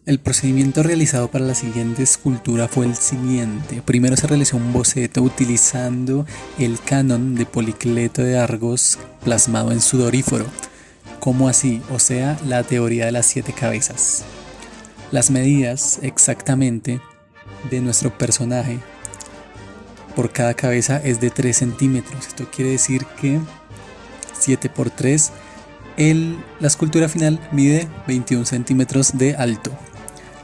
El procedimiento realizado para la siguiente escultura fue el siguiente. Primero se realizó un boceto utilizando el canon de Policleto de Argos plasmado en sudorífero. ¿Cómo así? O sea, la teoría de las 7 cabezas. Las medidas exactamente de nuestro personaje por cada cabeza es de 3 centímetros. Esto quiere decir que 7 por 3, la escultura final mide 21 centímetros de alto.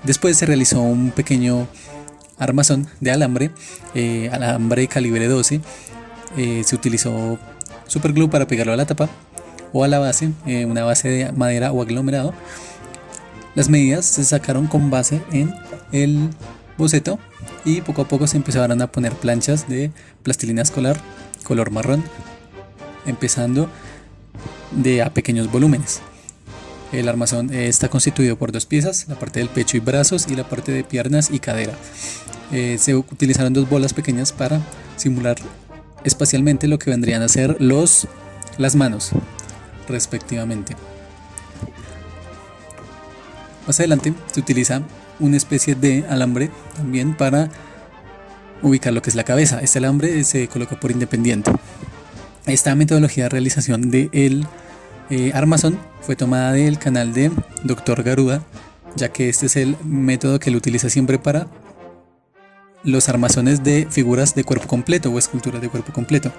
Después se realizó un pequeño armazón de alambre, alambre calibre 12. Se utilizó superglue para pegarlo a la tapa o a la base, una base de madera o aglomerado. Las medidas se sacaron con base en el boceto y poco a poco se empezaron a poner planchas de plastilina escolar color marrón, empezando a pequeños volúmenes. El armazón está constituido por 2 piezas, la parte del pecho y brazos y la parte de piernas y cadera. Se utilizaron 2 bolas pequeñas para simular espacialmente lo que vendrían a ser las manos, respectivamente. Más adelante se utiliza una especie de alambre también para ubicar lo que es la cabeza. Este alambre se coloca por independiente. Esta metodología de realización del armazón fue tomada del canal de Dr. Garuda, ya que este es el método que él utiliza siempre para los armazones de figuras de cuerpo completo o esculturas de cuerpo completo.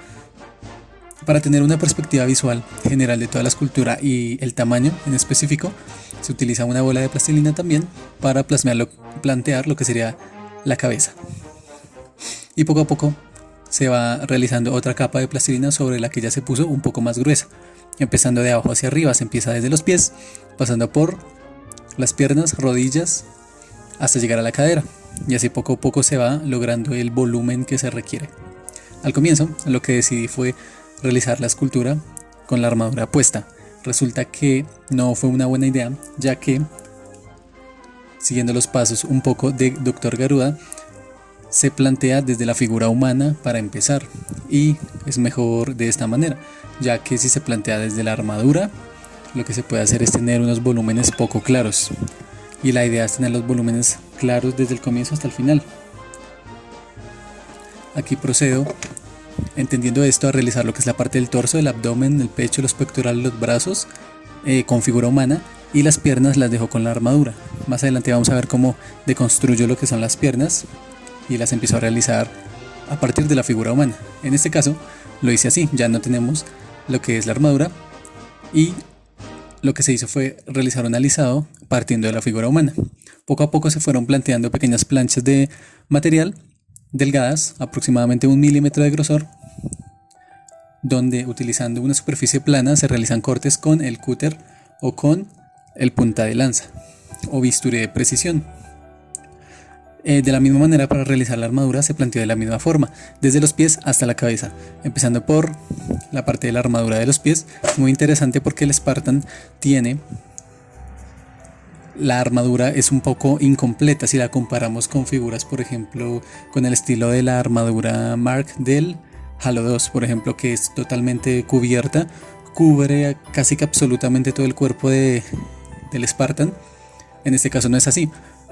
Para tener una perspectiva visual general de toda la escultura y el tamaño en específico, se utiliza una bola de plastilina también para plantear lo que sería la cabeza. Y poco a poco se va realizando otra capa de plastilina sobre la que ya se puso un poco más gruesa. Empezando de abajo hacia arriba, se empieza desde los pies, pasando por las piernas, rodillas, hasta llegar a la cadera. Y así poco a poco se va logrando el volumen que se requiere. Al comienzo, lo que decidí fue realizar la escultura con la armadura puesta. Resulta que no fue una buena idea, ya que, siguiendo los pasos un poco de Dr. Garuda, se plantea desde la figura humana para empezar, y es mejor de esta manera, ya que si se plantea desde la armadura, lo que se puede hacer es tener unos volúmenes poco claros, y la idea es tener los volúmenes claros desde el comienzo hasta el final. Aquí procedo, entendiendo esto, a realizar lo que es la parte del torso, el abdomen, el pecho, los pectorales, los brazos con figura humana, y las piernas las dejo con la armadura. Más adelante vamos a ver cómo deconstruyo lo que son las piernas y las empiezo a realizar a partir de la figura humana. En este caso lo hice así, ya no tenemos lo que es la armadura y lo que se hizo fue realizar un alisado partiendo de la figura humana. Poco a poco se fueron planteando pequeñas planchas de material delgadas, aproximadamente 1 milímetro de grosor, donde utilizando una superficie plana se realizan cortes con el cúter o con el punta de lanza o bisturí de precisión. De la misma manera, para realizar la armadura se planteó de la misma forma, desde los pies hasta la cabeza, empezando por la parte de la armadura de los pies. Muy interesante porque el Spartan la armadura es un poco incompleta si la comparamos con figuras, por ejemplo, con el estilo de la armadura Mark del Halo 2, por ejemplo, que es totalmente cubierta, cubre casi que absolutamente todo el cuerpo del Spartan. En este caso no es así.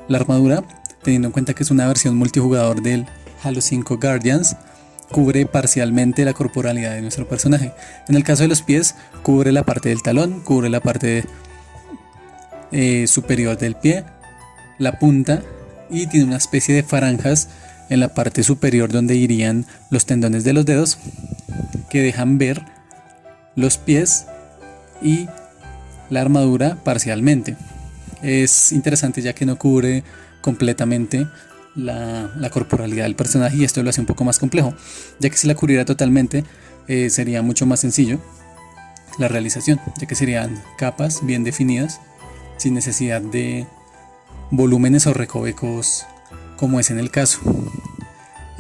La armadura, teniendo en cuenta que es una versión multijugador del Halo 5 Guardians, cubre parcialmente la corporalidad de nuestro personaje. En el caso de los pies, cubre la parte del talón, cubre la parte superior del pie, la punta, y tiene una especie de franjas en la parte superior donde irían los tendones de los dedos que dejan ver los pies y la armadura parcialmente. Es interesante ya que no cubre completamente la corporalidad del personaje, y esto lo hace un poco más complejo, ya que si la cubriera totalmente sería mucho más sencillo la realización, ya que serían capas bien definidas sin necesidad de volúmenes o recovecos como es en el caso.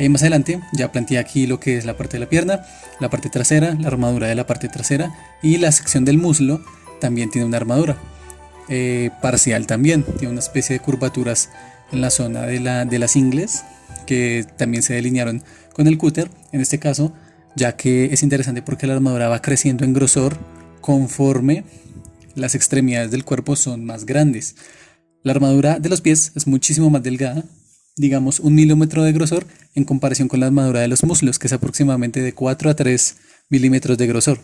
Más adelante ya planteé aquí lo que es la parte de la pierna, la parte trasera, la armadura de la parte trasera, y la sección del muslo también tiene una armadura parcial, también tiene una especie de curvaturas en la zona de las ingles que también se delinearon con el cúter en este caso, ya que es interesante porque la armadura va creciendo en grosor conforme las extremidades del cuerpo son más grandes. La armadura de los pies es muchísimo más delgada, digamos 1 milímetro de grosor en comparación con la armadura de los muslos, que es aproximadamente de 4 a 3 milímetros de grosor.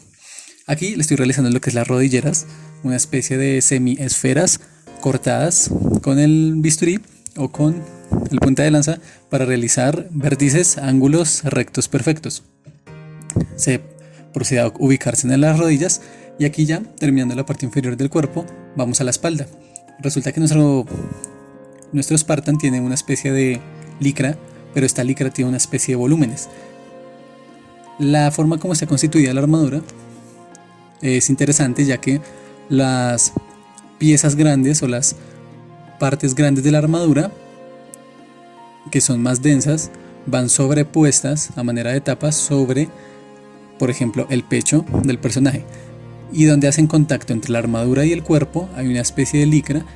Aquí le estoy realizando lo que es las rodilleras, una especie de semi-esferas cortadas con el bisturí o con el punta de lanza para realizar vértices, ángulos rectos perfectos. Se procede a ubicarse en las rodillas y aquí ya, terminando la parte inferior del cuerpo, vamos a la espalda. Resulta que nuestro Spartan tiene una especie de licra, pero esta licra tiene una especie de volúmenes. La forma como está constituida la armadura es interesante, ya que las piezas grandes o las partes grandes de la armadura, que son más densas, van sobrepuestas a manera de tapas sobre, por ejemplo, el pecho del personaje, y donde hacen contacto entre la armadura y el cuerpo hay una especie de licra,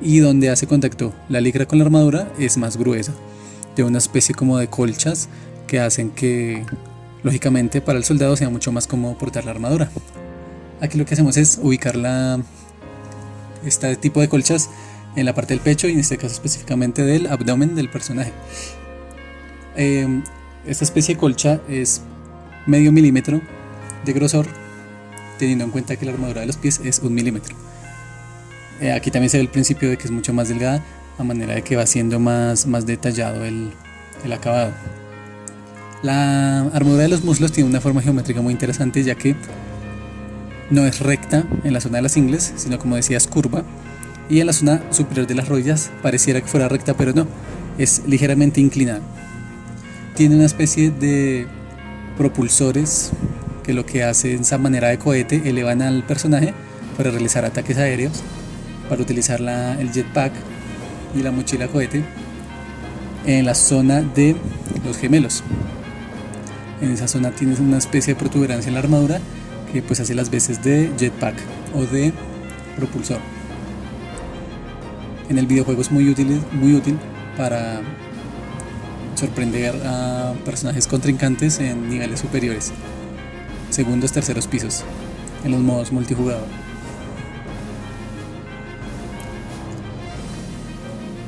y donde hace contacto la licra con la armadura es más gruesa, de una especie como de colchas que hacen que, lógicamente, para el soldado sea mucho más cómodo portar la armadura. Aquí lo que hacemos es ubicar este tipo de colchas en la parte del pecho y en este caso específicamente del abdomen del personaje. Esta especie de colcha es medio milímetro de grosor, teniendo en cuenta que la armadura de los pies es 1 milímetro. Aquí también se ve el principio de que es mucho más delgada, a manera de que va siendo más detallado el acabado. La armadura de los muslos tiene una forma geométrica muy interesante, ya que no es recta en la zona de las ingles, sino, como decía, es curva, y en la zona superior de las rodillas pareciera que fuera recta, pero no, es ligeramente inclinada. Tiene una especie de propulsores que lo que hacen esa manera de cohete, elevan al personaje para realizar ataques aéreos, para utilizar el jetpack y la mochila cohete en la zona de los gemelos. En esa zona tienes una especie de protuberancia en la armadura que pues hace las veces de jetpack o de propulsor. En el videojuego es muy útil para sorprender a personajes contrincantes en niveles superiores, segundos, terceros pisos, en los modos multijugador.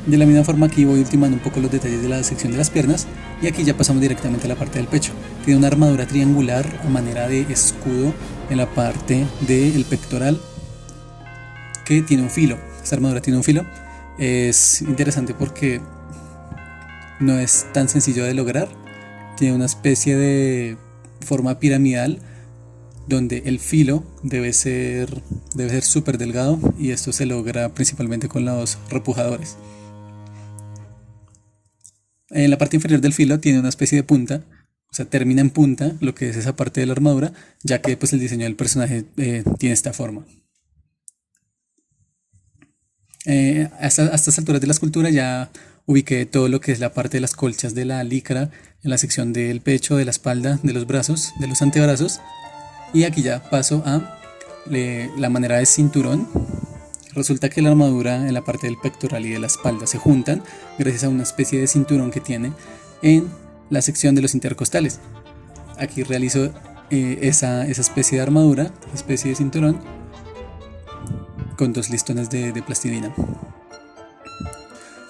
De la misma forma, aquí voy ultimando un poco los detalles de la sección de las piernas, y aquí ya pasamos directamente a la parte del pecho. Tiene una armadura triangular a manera de escudo en la parte del pectoral, que tiene un filo. Esta armadura tiene un filo. Es interesante porque no es tan sencillo de lograr. Tiene una especie de forma piramidal donde el filo debe ser súper delgado, y esto se logra principalmente con los repujadores. En la parte inferior del filo tiene una especie de punta, o sea, termina en punta lo que es esa parte de la armadura, ya que pues el diseño del personaje tiene esta forma. Hasta estas alturas de la escultura ya ubiqué todo lo que es la parte de las colchas de la licra en la sección del pecho, de la espalda, de los brazos, de los antebrazos, y aquí ya paso a la manera de cinturón. Resulta que la armadura en la parte del pectoral y de la espalda se juntan gracias a una especie de cinturón que tiene en la sección de los intercostales. Aquí realizo esa especie de armadura, especie de cinturón, con 2 listones de plastilina.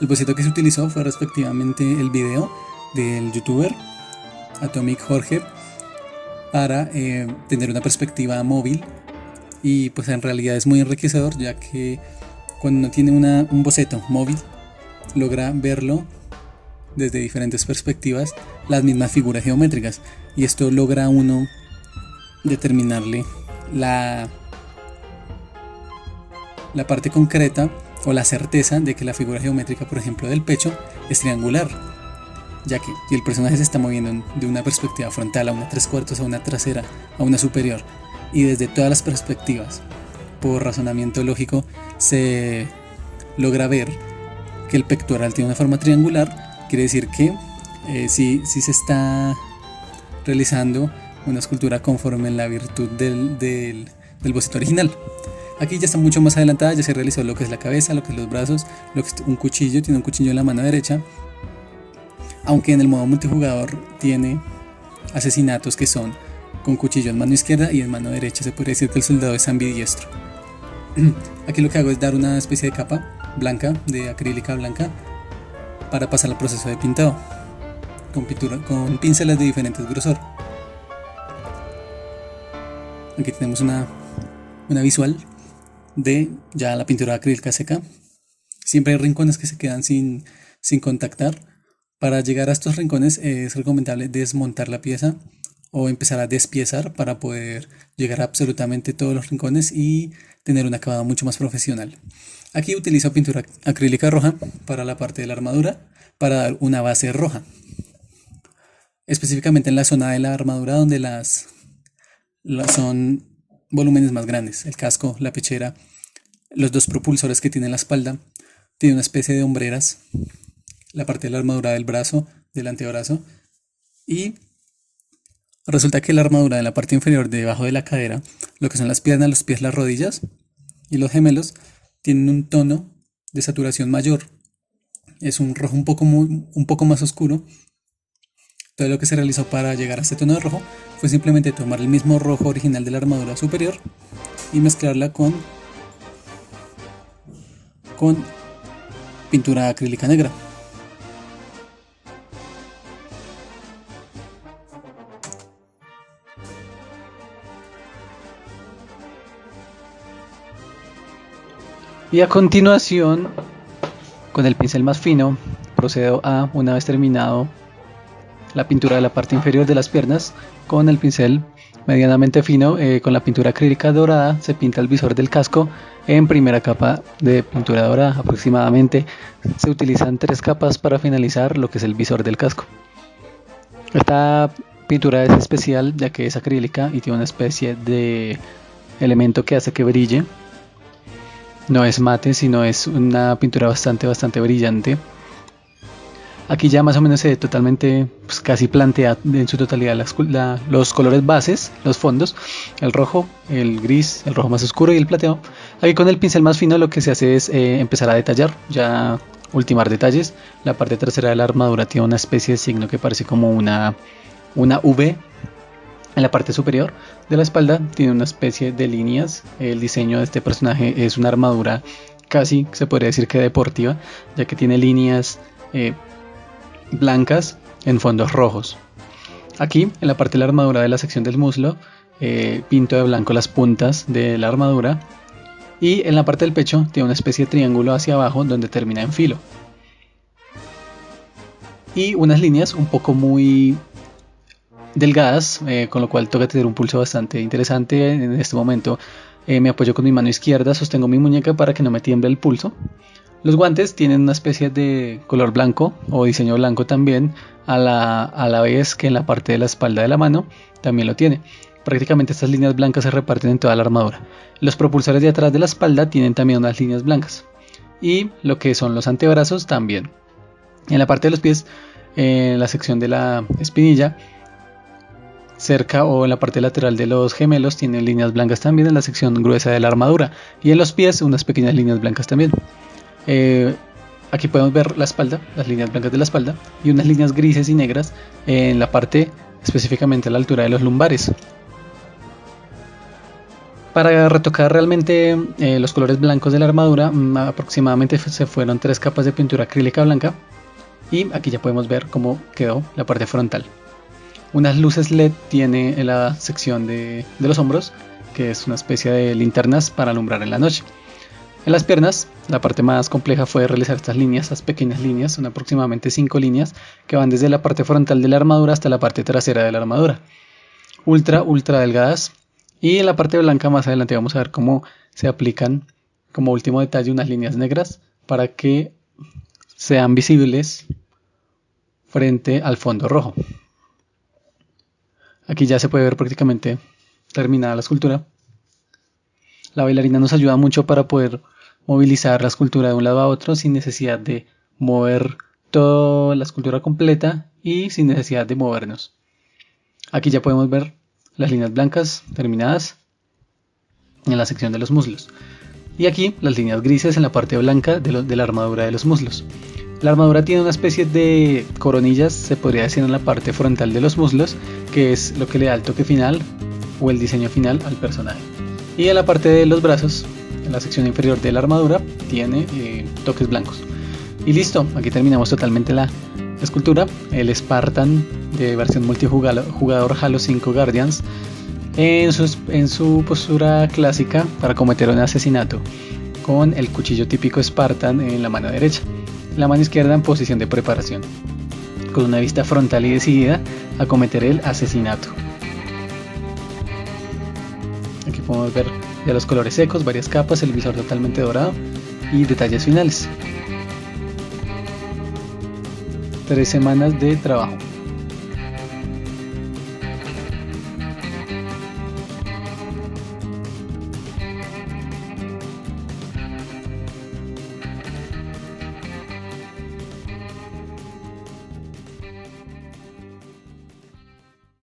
El boceto que se utilizó fue respectivamente el video del youtuber Atomic Jorge para tener una perspectiva móvil, y pues en realidad es muy enriquecedor, ya que cuando uno tiene un boceto móvil logra verlo desde diferentes perspectivas, las mismas figuras geométricas, y esto logra uno determinarle la parte concreta o la certeza de que la figura geométrica, por ejemplo, del pecho es triangular, ya que si el personaje se está moviendo de una perspectiva frontal a una 3/4, a una trasera, a una superior, y desde todas las perspectivas, por razonamiento lógico, se logra ver que el pectoral tiene una forma triangular, quiere decir que si se está realizando una escultura conforme en la virtud del boceto original. Aquí ya está mucho más adelantada, ya se realizó lo que es la cabeza, lo que es los brazos, lo que es un cuchillo, tiene un cuchillo en la mano derecha, aunque en el modo multijugador tiene asesinatos que son con cuchillo en mano izquierda y en mano derecha. Se podría decir que el soldado es ambidiestro. Aquí lo que hago es dar una especie de capa blanca, de acrílica blanca, para pasar al proceso de pintado con pinceles de diferentes grosor. Aquí tenemos una visual de ya la pintura acrílica seca. Siempre hay rincones que se quedan sin contactar. Para llegar a estos rincones es recomendable desmontar la pieza o empezar a despiezar para poder llegar a absolutamente todos los rincones y tener un acabado mucho más profesional. Aquí utilizo pintura acrílica roja para la parte de la armadura para dar una base roja, específicamente en la zona de la armadura donde son volúmenes más grandes. El casco, la pechera, los dos propulsores que tiene la espalda, tiene una especie de hombreras, la parte de la armadura del brazo, del antebrazo, y resulta que la armadura de la parte inferior debajo de la cadera, lo que son las piernas, los pies, las rodillas y los gemelos, tienen un tono de saturación mayor. Es un rojo un poco más oscuro. Todo lo que se realizó para llegar a este tono de rojo fue simplemente tomar el mismo rojo original de la armadura superior y mezclarla con pintura acrílica negra. Y a continuación, con el pincel más fino, procedo a, una vez terminado la pintura de la parte inferior de las piernas, con el pincel medianamente fino, con la pintura acrílica dorada, se pinta el visor del casco en primera capa de pintura dorada. Aproximadamente se utilizan 3 capas para finalizar lo que es el visor del casco. Esta pintura es especial ya que es acrílica y tiene una especie de elemento que hace que brille. No es mate, sino es una pintura bastante brillante. Aquí ya más o menos se ve totalmente, pues casi plantea en su totalidad los colores bases, los fondos, el rojo, el gris, el rojo más oscuro y el plateado. Aquí con el pincel más fino lo que se hace es empezar a detallar, ya ultimar detalles. La parte trasera de la armadura tiene una especie de signo que parece como una V. En la parte superior de la espalda tiene una especie de líneas. El diseño de este personaje es una armadura casi, se podría decir que deportiva, ya que tiene líneas blancas en fondos rojos. Aquí en la parte de la armadura de la sección del muslo pinto de blanco las puntas de la armadura, y en la parte del pecho tiene una especie de triángulo hacia abajo donde termina en filo y unas líneas un poco muy delgadas, con lo cual toca tener un pulso bastante interesante. En este momento me apoyo con mi mano izquierda, sostengo mi muñeca para que no me tiemble el pulso. Los guantes tienen una especie de color blanco o diseño blanco también, a la vez que en la parte de la espalda de la mano también lo tiene. Prácticamente estas líneas blancas se reparten en toda la armadura. Los propulsores de atrás de la espalda tienen también unas líneas blancas, y lo que son los antebrazos también. En la parte de los pies, en la sección de la espinilla, cerca o en la parte lateral de los gemelos, tienen líneas blancas también en la sección gruesa de la armadura, y en los pies unas pequeñas líneas blancas también. Aquí podemos ver la espalda, las líneas blancas de la espalda y unas líneas grises y negras en la parte, específicamente a la altura de los lumbares. Para retocar realmente los colores blancos de la armadura, aproximadamente se fueron 3 capas de pintura acrílica blanca, y aquí ya podemos ver cómo quedó la parte frontal. Unas luces LED tiene en la sección de los hombros, que es una especie de linternas para alumbrar en la noche. En las piernas, la parte más compleja fue realizar estas líneas, estas pequeñas líneas, son aproximadamente 5 líneas que van desde la parte frontal de la armadura hasta la parte trasera de la armadura. Ultra delgadas. Y en la parte blanca más adelante vamos a ver cómo se aplican como último detalle unas líneas negras para que sean visibles frente al fondo rojo. Aquí ya se puede ver prácticamente terminada la escultura. La bailarina nos ayuda mucho para poder movilizar la escultura de un lado a otro sin necesidad de mover toda la escultura completa y sin necesidad de movernos. Aquí ya podemos ver las líneas blancas terminadas en la sección de los muslos, y aquí las líneas grises en la parte blanca de la armadura de los muslos. La armadura tiene una especie de coronillas, se podría decir, en la parte frontal de los muslos, que es lo que le da el toque final o el diseño final al personaje. Y en la parte de los brazos, la sección inferior de la armadura tiene toques blancos. Y listo, aquí terminamos totalmente la escultura. El Spartan de versión multijugador Halo 5 Guardians en su postura clásica para cometer un asesinato, con el cuchillo típico Spartan en la mano derecha, la mano izquierda en posición de preparación, con una vista frontal y decidida a cometer el asesinato. Aquí podemos ver ya los colores secos, varias capas, el visor totalmente dorado y detalles finales. 3 semanas de trabajo.